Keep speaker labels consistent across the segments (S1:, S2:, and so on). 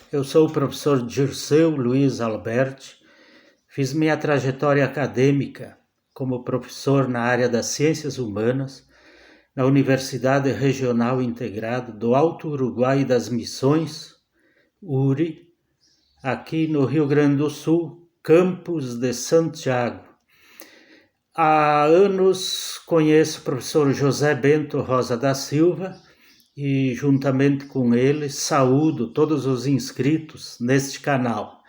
S1: Eu sou o professor Dirceu Luiz Alberti. Fiz minha trajetória acadêmica como professor na área das ciências humanas na Universidade Regional Integrada do Alto Uruguai das Missões, URI, aqui no Rio Grande do Sul, Campos de Santiago. Há anos conheço o professor José Bento Rosa da Silva e, juntamente com ele, saúdo todos os inscritos neste canal.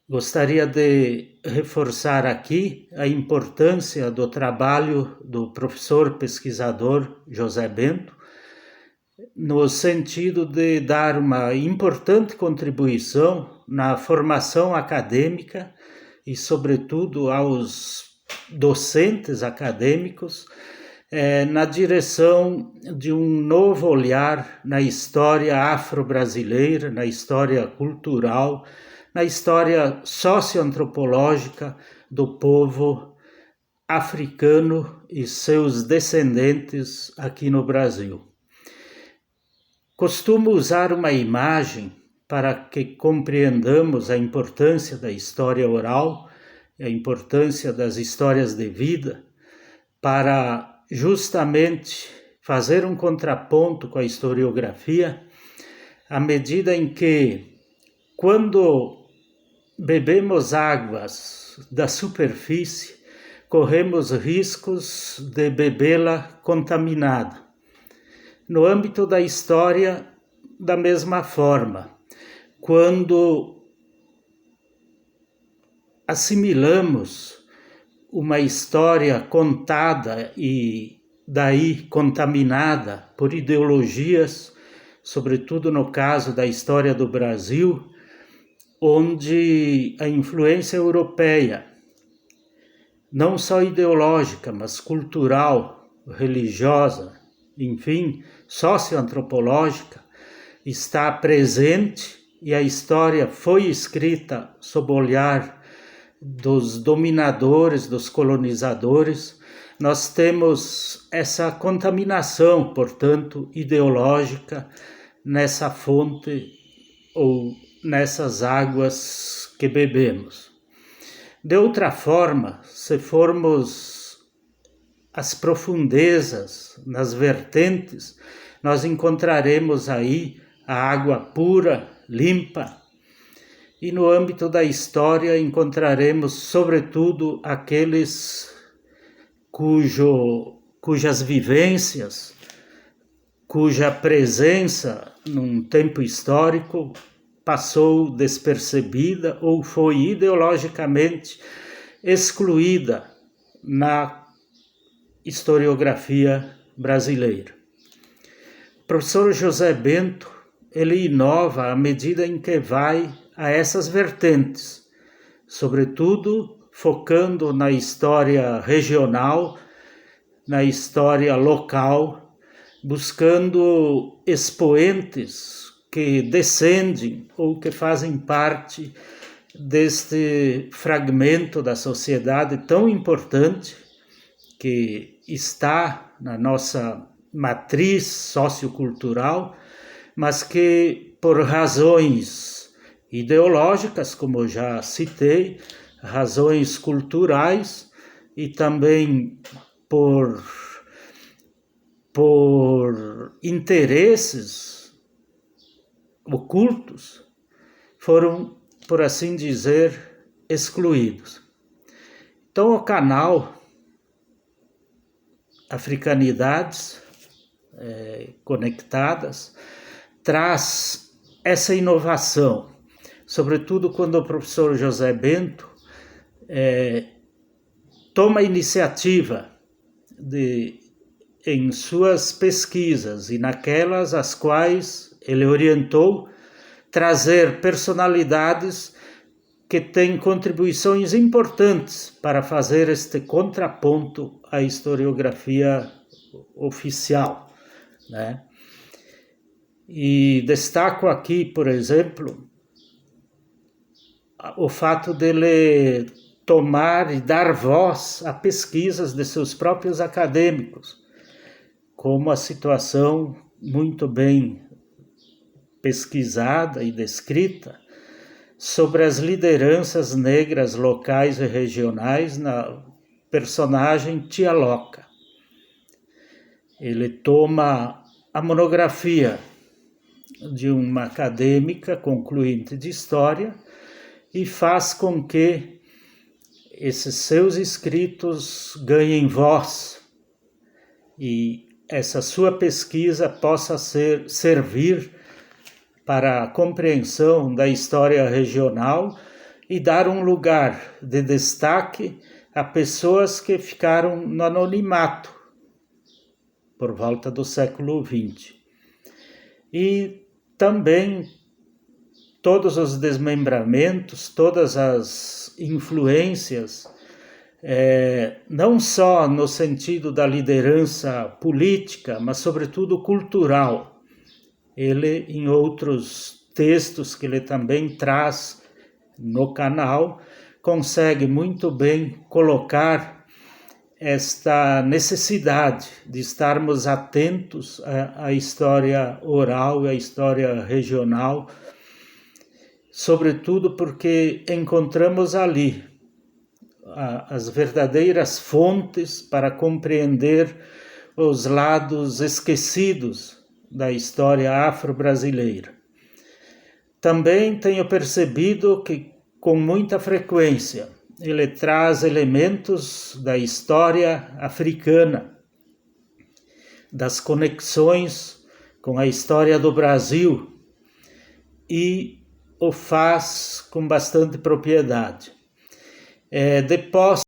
S1: Gostaria de reforçar aqui a importância do trabalho do professor pesquisador José Bento, no sentido de dar uma importante contribuição na formação acadêmica e, sobretudo, aos docentes acadêmicos, na direção de um novo olhar na história afro-brasileira, na história cultural, na história socioantropológica do povo africano e seus descendentes aqui no Brasil. Costumo usar uma imagem para que compreendamos a importância da história oral, a importância das histórias de vida, para justamente fazer um contraponto com a historiografia, à medida em que, quando bebemos águas da superfície, corremos riscos de bebê-la contaminada. No âmbito da história, da mesma forma, quando assimilamos uma história contada e daí contaminada por ideologias, sobretudo no caso da história do Brasil, onde a influência europeia, não só ideológica, mas cultural, religiosa, enfim, socioantropológica, está presente e a história foi escrita sob o olhar dos dominadores, dos colonizadores. Nós temos essa contaminação, portanto, ideológica nessa fonte ou nessas águas que bebemos. De outra forma, se formos às profundezas, nas vertentes, nós encontraremos aí a água pura, limpa. E no âmbito da história encontraremos, sobretudo, aqueles cujas vivências, cuja presença num tempo histórico passou despercebida ou foi ideologicamente excluída na historiografia brasileira. O professor José Bento, ele inova à medida em que vai a essas vertentes, sobretudo focando na história regional, na história local, buscando expoentes que descendem ou que fazem parte deste fragmento da sociedade tão importante que está na nossa matriz sociocultural, mas que por razões ideológicas, como eu já citei, razões culturais e também por interesses ocultos, foram, por assim dizer, excluídos. Então, o canal Africanidades Conectadas traz essa inovação, sobretudo quando o professor José Bento toma a iniciativa de, em suas pesquisas e naquelas as quais ele orientou, trazer personalidades que têm contribuições importantes para fazer este contraponto à historiografia oficial, né? E destaco aqui, por exemplo, o fato dele tomar e dar voz a pesquisas de seus próprios acadêmicos, como a situação muito bem pesquisada e descrita sobre as lideranças negras locais e regionais na personagem Tia Loca. Ele toma a monografia de uma acadêmica concluinte de história e faz com que esses seus escritos ganhem voz e essa sua pesquisa possa servir para a compreensão da história regional e dar um lugar de destaque a pessoas que ficaram no anonimato por volta do século XX. E também todos os desmembramentos, todas as influências, não só no sentido da liderança política, mas sobretudo cultural. Ele, em outros textos que ele também traz no canal, consegue muito bem colocar esta necessidade de estarmos atentos à história oral e à história regional, sobretudo porque encontramos ali as verdadeiras fontes para compreender os lados esquecidos da história afro-brasileira. Também tenho percebido que, com muita frequência, ele traz elementos da história africana, das conexões com a história do Brasil, e o faz com bastante propriedade. De posse